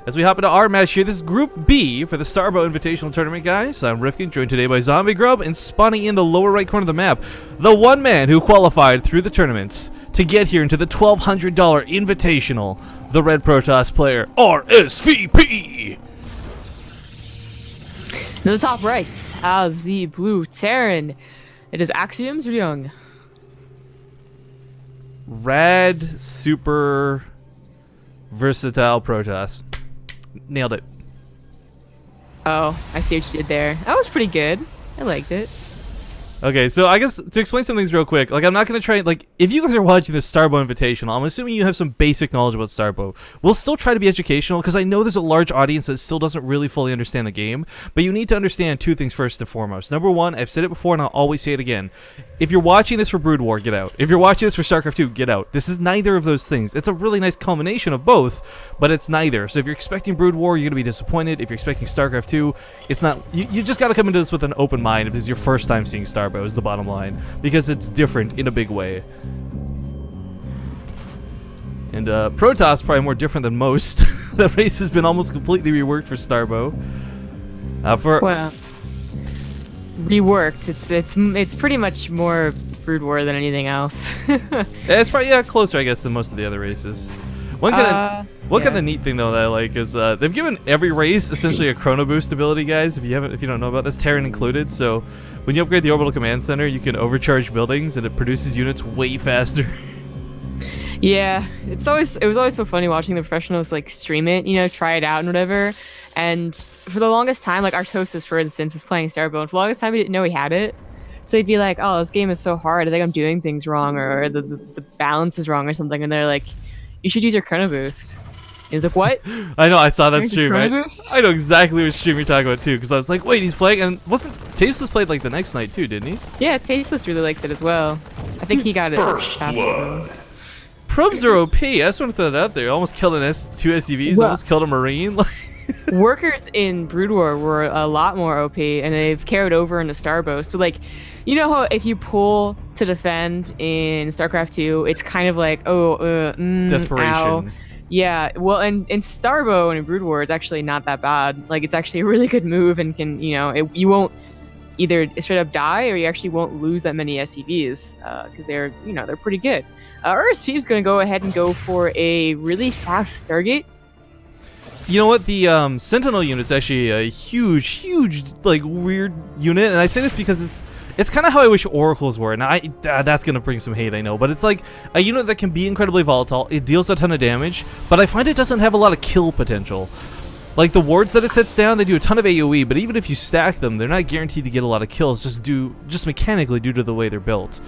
As we hop into our match here, this is Group B for the Starbow Invitational Tournament, guys. I'm Ryung, joined today by Zombie Grub, and spawning in the lower right corner of the map, the one man who qualified through the tournaments to get here into the $1,200 Invitational, the Red Protoss player, RSVP! To the top right, as the Blue Terran, it is Axiom's Ryung. Rad, super, versatile Protoss. Nailed it. Oh, I see what you did there. That was pretty good. I liked it. Okay, so I guess to explain some things real quick, like I'm not going to try, like, if you guys are watching the Starbow Invitational, I'm assuming you have some basic knowledge about Starbow. We'll still try to be educational, because I know there's a large audience that still doesn't really fully understand the game, but you need to understand two things first and foremost. Number one, I've said it before and I'll always say it again. If you're watching this for Brood War, get out. If you're watching this for StarCraft 2, get out. This is neither of those things. It's a really nice combination of both, but it's neither. So if you're expecting Brood War, you're going to be disappointed. If you're expecting StarCraft 2, it's not. You just got to come into this with an open mind if this is your first time seeing Starbow, is the bottom line. Because it's different in a big way. And Protoss probably more different than most. The race has been almost completely reworked for Starbow. Well, reworked. It's pretty much more Brood War than anything else. It's probably closer, I guess, than most of the other races. One kind of neat thing though that I like is they've given every race essentially a chrono boost ability, guys. If you don't know about this, Terran included. So when you upgrade the orbital command center, you can overcharge buildings and it produces units way faster. Yeah, it was always so funny watching the professionals like stream it, try it out and whatever. And for the longest time, like Artosis, for instance, is playing Starbow, and for the longest time he didn't know he had it. So he'd be like, "Oh, this game is so hard. I think I'm doing things wrong, or the balance is wrong, or something." And they're like, "You should use your chrono boost." He was like, "What?" I know, I saw that stream. I know exactly what stream you're talking about too, because I was like, "Wait, he's playing?" And wasn't Tasteless played like the next night too, didn't he? Yeah, Tasteless really likes it as well. I think he got it faster. Probes are OP. I just want to throw that out there. Almost killed two SUVs. Almost killed a Marine. Workers in Brood War were a lot more OP, and they've carried over into Starbow. So like, you know how if you pull to defend in StarCraft 2, it's kind of like, desperation. Ow. Yeah, well, and in Starbow and in Brood War, it's actually not that bad. Like, it's actually a really good move, and can, you won't either straight up die, or you actually won't lose that many SCVs, because they're pretty good. RSVP is going to go ahead and go for a really fast Stargate. You know what? The Sentinel unit's actually a huge, like, weird unit, and I say this because it's kind of how I wish Oracles were. Now, that's going to bring some hate, I know, but it's like a unit that can be incredibly volatile. It deals a ton of damage, but I find it doesn't have a lot of kill potential. Like, the wards that it sets down, they do a ton of AoE, but even if you stack them, they're not guaranteed to get a lot of kills, just mechanically due to the way they're built.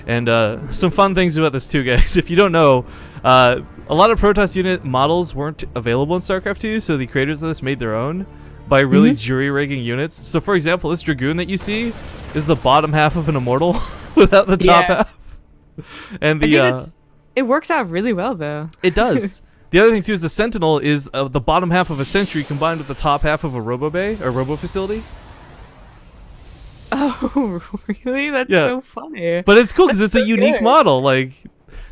And some fun things about this too, guys. If you don't know, a lot of Protoss unit models weren't available in StarCraft 2, so the creators of this made their own by really jury-rigging units. So, for example, this Dragoon that you see is the bottom half of an Immortal without the top half. And it works out really well, though. It does. The other thing, too, is the Sentinel is the bottom half of a Sentry combined with the top half of a Robo Bay, or Robo Facility. Oh, really? That's so funny. But it's cool because it's a unique model. Like,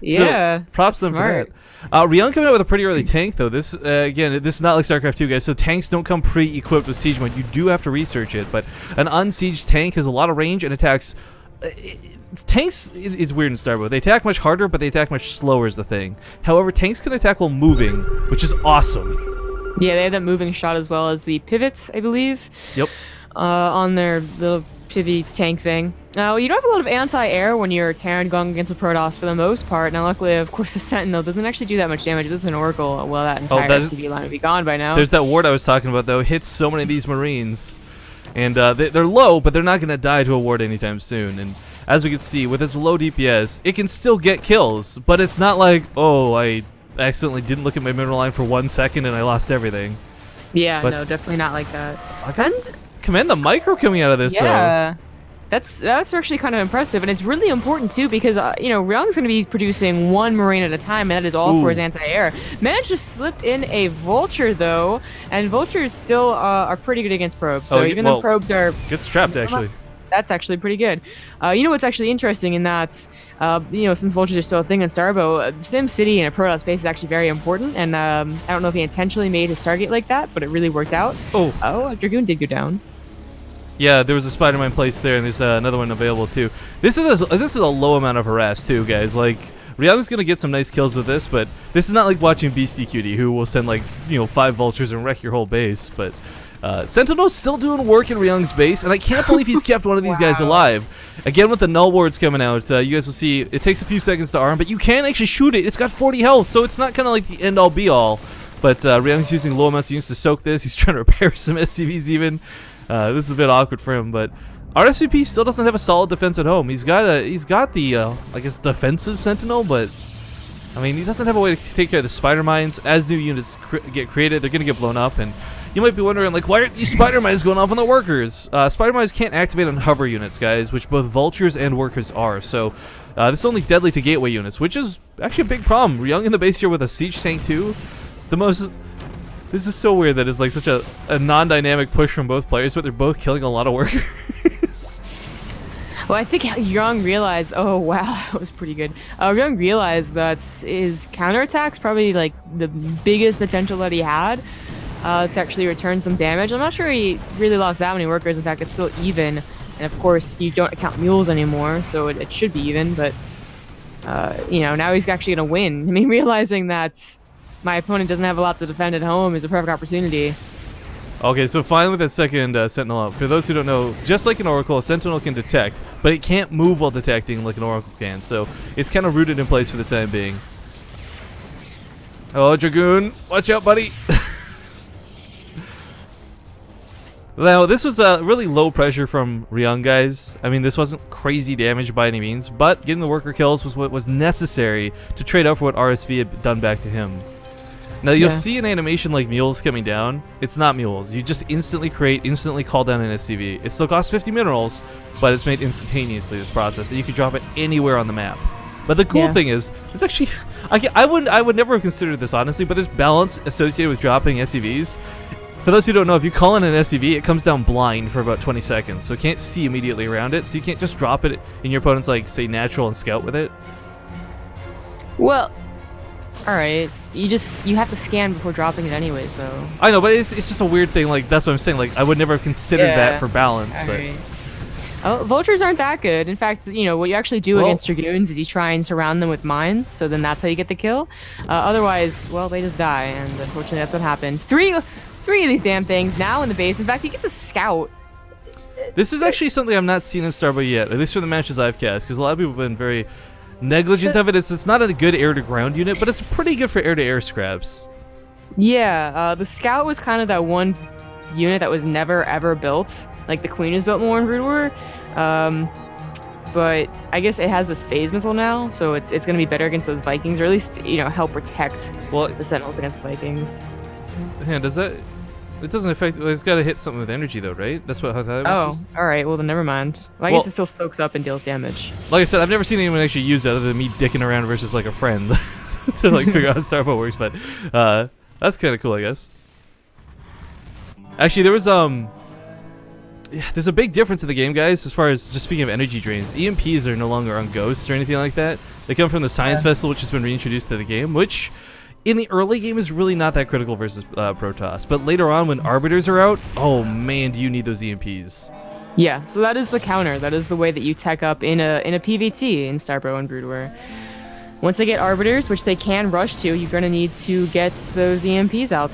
yeah, so props them for that. Ryung coming out with a pretty early tank, though. This, again, this is not like StarCraft 2, guys. So tanks don't come pre-equipped with siege mode. You do have to research it. But an unsieged tank has a lot of range and attacks. Tanks is weird in Starbow. They attack much harder, but they attack much slower is the thing. However, tanks can attack while moving, which is awesome. Yeah, they have that moving shot as well as the pivots, I believe. Yep. On their little pivy tank thing. Now, you don't have a lot of anti-air when you're Terran going against a Protoss for the most part. Now, luckily, of course, the Sentinel doesn't actually do that much damage. This is an Oracle. Well, that entire SCV line would be gone by now. There's that ward I was talking about, though. It hits so many of these Marines. And they're low, but they're not going to die to a ward anytime soon. And as we can see, with its low DPS, it can still get kills. But it's not like, oh, I accidentally didn't look at my mineral line for 1 second and I lost everything. Yeah, no, definitely not like that. Commend the micro coming out of this, though. Yeah, that's actually kind of impressive, and it's really important too because Ryung's going to be producing one Marine at a time, and that is all for his anti-air. Managed to slip in a Vulture though, and Vultures still are pretty good against probes. So even though probes are gets trapped actually. That's actually pretty good. You know what's actually interesting in that, you know, since vultures are still a thing in Starbow, Sim City in a Protoss space is actually very important, and I don't know if he intentionally made his target like that, but it really worked out. Oh, a Dragoon did go down. Yeah, there was a Spider-Man placed there, and there's another one available too. This is a low amount of harass too, guys. Like, Ryung's gonna get some nice kills with this, but this is not like watching Beastie Cutie, who will send like, you know, 5 vultures and wreck your whole base. But Sentinel's still doing work in Ryung's base, and I can't believe he's kept one of these guys alive. Again, with the null wards coming out, you guys will see it takes a few seconds to arm, but you can actually shoot it. It's got 40 health, so it's not kind of like the end-all be-all. But Ryung's using low amounts of units to soak this. He's trying to repair some SCVs even. This is a bit awkward for him, but RSVP still doesn't have a solid defense at home. He's got the I guess defensive Sentinel, but I mean, he doesn't have a way to take care of the spider mines. As new units get created, they're gonna get blown up, and you might be wondering, like, why aren't these spider mines going off on the workers? Spider mines can't activate on hover units, guys, which both vultures and workers are. So this is only deadly to gateway units, which is actually a big problem. Ryung in the base here with a siege tank too. This is so weird that it's like such a non-dynamic push from both players, but they're both killing a lot of workers. Well, I think Ryung realized, oh wow, that was pretty good. Ryung realized that his counterattack's probably like the biggest potential that he had to actually return some damage. I'm not sure he really lost that many workers. In fact, it's still even. And of course, you don't account mules anymore, so it should be even. But, you know, now he's actually going to win. I mean, realizing that my opponent doesn't have a lot to defend at home is a perfect opportunity. Okay, so finally with that second Sentinel up. For those who don't know, just like an Oracle, a Sentinel can detect, but it can't move while detecting like an Oracle can. So it's kind of rooted in place for the time being. Oh, Dragoon, watch out, buddy. Now, this was really low pressure from Ryung, guys. I mean, this wasn't crazy damage by any means, but getting the worker kills was what was necessary to trade out for what RSV had done back to him. Now, you'll see an animation like mules coming down. It's not mules. You just instantly create, instantly call down an SCV. It still costs 50 minerals, but it's made instantaneously, this process, and you can drop it anywhere on the map. But the cool thing is, there's actually, I would never have considered this, honestly, but there's balance associated with dropping SCVs. For those who don't know, if you call in an SCV, it comes down blind for about 20 seconds, so it can't see immediately around it, so you can't just drop it in your opponent's, like, say, natural and scout with it. Well, alright. You have to scan before dropping it anyways, though. I know, but it's just a weird thing, like, that's what I'm saying, like, I would never have considered that for balance, but... Oh, vultures aren't that good. In fact, you know, what you actually do against Dragoons is you try and surround them with mines, so then that's how you get the kill. Otherwise, well, they just die, and unfortunately that's what happened. Three of these damn things now in the base. In fact, he gets a scout. This is actually something I've not seen in Starbow yet, at least for the matches I've cast, because a lot of people have been very negligent of it. It's not a good air-to-ground unit, but it's pretty good for air-to-air scraps. Yeah, the scout was kind of that one unit that was never ever built. Like the Queen is built more in Brood War. But I guess it has this phase missile now, so it's going to be better against those Vikings, or at least, you know, help protect the Sentinels against the Vikings. Yeah, does that... It doesn't affect... Well, it's got to hit something with energy, though, right? That's what... How that was. Oh, alright, well then never mind. Well, I guess it still soaks up and deals damage. Like I said, I've never seen anyone actually use it other than me dicking around versus, like, a friend to, like, figure out how Starbow works, but that's kind of cool, I guess. Actually, there's a big difference in the game, guys, as far as just speaking of energy drains. EMPs are no longer on ghosts or anything like that. They come from the Science Vessel, which has been reintroduced to the game, which in the early game is really not that critical versus Protoss. But later on, when Arbiters are out, oh man, do you need those EMPs. Yeah, so that is the counter. That is the way that you tech up in a PvT in Starbow and Brood War. Once they get Arbiters, which they can rush to, you're going to need to get those EMPs out.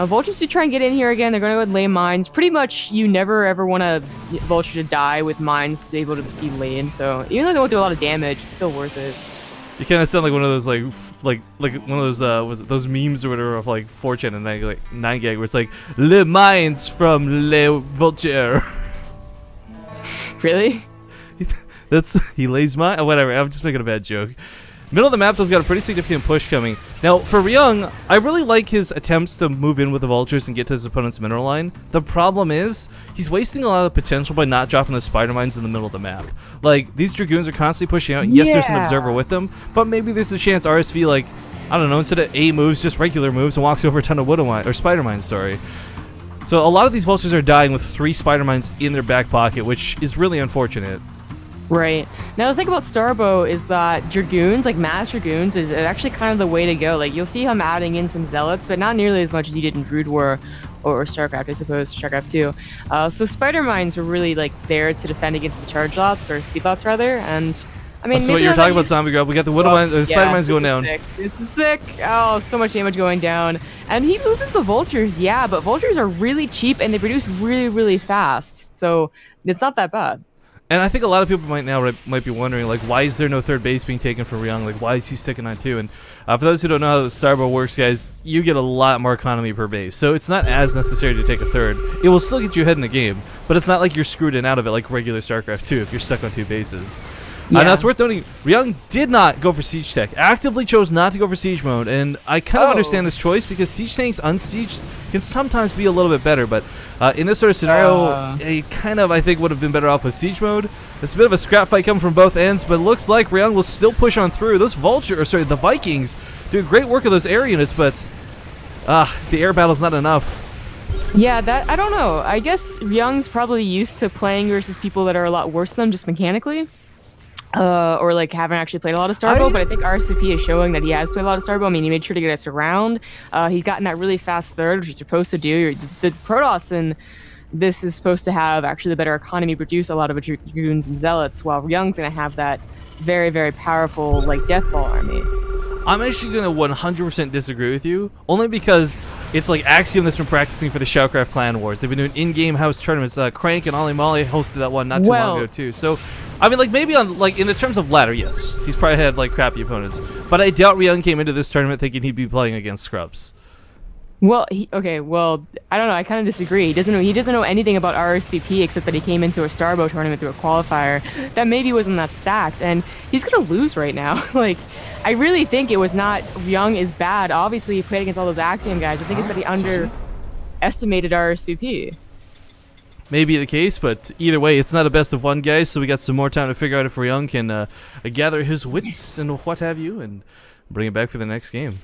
Vultures to try and get in here again, they're going to go and lay mines. Pretty much, you never ever want a Vulture to die with mines to be able to be laid. So even though they won't do a lot of damage, it's still worth it. You kind of sound like one of those like one of those was it those memes or whatever of like 4chan and like 9gag where it's like le mines from le Vulture. Really? He lays mine. Whatever. I'm just making a bad joke. Middle of the map, though, has got a pretty significant push coming. Now, for Ryung, I really like his attempts to move in with the Vultures and get to his opponent's mineral line. The problem is, he's wasting a lot of potential by not dropping the spider mines in the middle of the map. Like, these Dragoons are constantly pushing out. Yes, there's an observer with them, but maybe there's a chance RSV, like, I don't know, instead of A moves, just regular moves and walks over a ton of wood mine, or spider mines, sorry. So a lot of these vultures are dying with 3 spider mines in their back pocket, which is really unfortunate. Right. Now the thing about Starbow is that Dragoons, like mass Dragoons, is actually kind of the way to go. Like you'll see him adding in some Zealots, but not nearly as much as you did in Brood War or StarCraft, I suppose, StarCraft 2. So Spider Mines were really like there to defend against the Charge Lots, or Speed Lots rather, and I mean, so what you're talking about, Zombie Grub, we got the Widow Mines, the Spider Mines going down. Sick. This is sick. Oh, so much damage going down. And he loses the Vultures, yeah, but Vultures are really cheap and they produce really, really fast. So it's not that bad. And I think a lot of people might be wondering, like, why is there no third base being taken from Ryung? Like, why is he sticking on 2? And for those who don't know how the Starbow works, guys, you get a lot more economy per base. So it's not as necessary to take a third. It will still get you ahead in the game, but it's not like you're screwed in out of it like regular StarCraft 2 if you're stuck on 2 bases. Yeah. Now it's worth noting, Ryung did not go for Siege Tech, actively chose not to go for Siege mode, and I kind of understand this choice because Siege Tanks unsieged can sometimes be a little bit better, but in this sort of scenario, it kind of, I think, would have been better off with Siege mode. It's a bit of a scrap fight coming from both ends, but it looks like Ryung will still push on through. Those the Vikings do great work of those air units, but the air battle's not enough. Yeah, I don't know. I guess Ryung's probably used to playing versus people that are a lot worse than him just mechanically. Or like haven't actually played a lot of Starbow, but I think RSVP is showing that he has played a lot of Starbow. I mean, he made sure to get us around. He's gotten that really fast third, which you're supposed to do. The Protoss in this is supposed to have actually the better economy, produce a lot of Dragoons and Zealots, while Ryung's gonna have that very, very powerful like Deathball army. I'm actually going to 100% disagree with you, only because it's like Axiom that's been practicing for the Shoutcraft Clan Wars. They've been doing in-game house tournaments. Crank and Ollie Molly hosted that one not too long ago too. So, I mean, like maybe on like in the terms of ladder, yes, he's probably had like crappy opponents, but I doubt Ryung came into this tournament thinking he'd be playing against scrubs. Well, well, I don't know. I kind of disagree. He doesn't know anything about RSVP except that he came into a Starbow tournament through a qualifier that maybe wasn't that stacked, and he's gonna lose right now. Like, I really think it was not Ryung is bad. Obviously, he played against all those Axiom guys. I think it's that he underestimated RSVP. Maybe the case, but either way, it's not a best of 1, guys. So we got some more time to figure out if Ryung can gather his wits and what have you, and bring it back for the next game.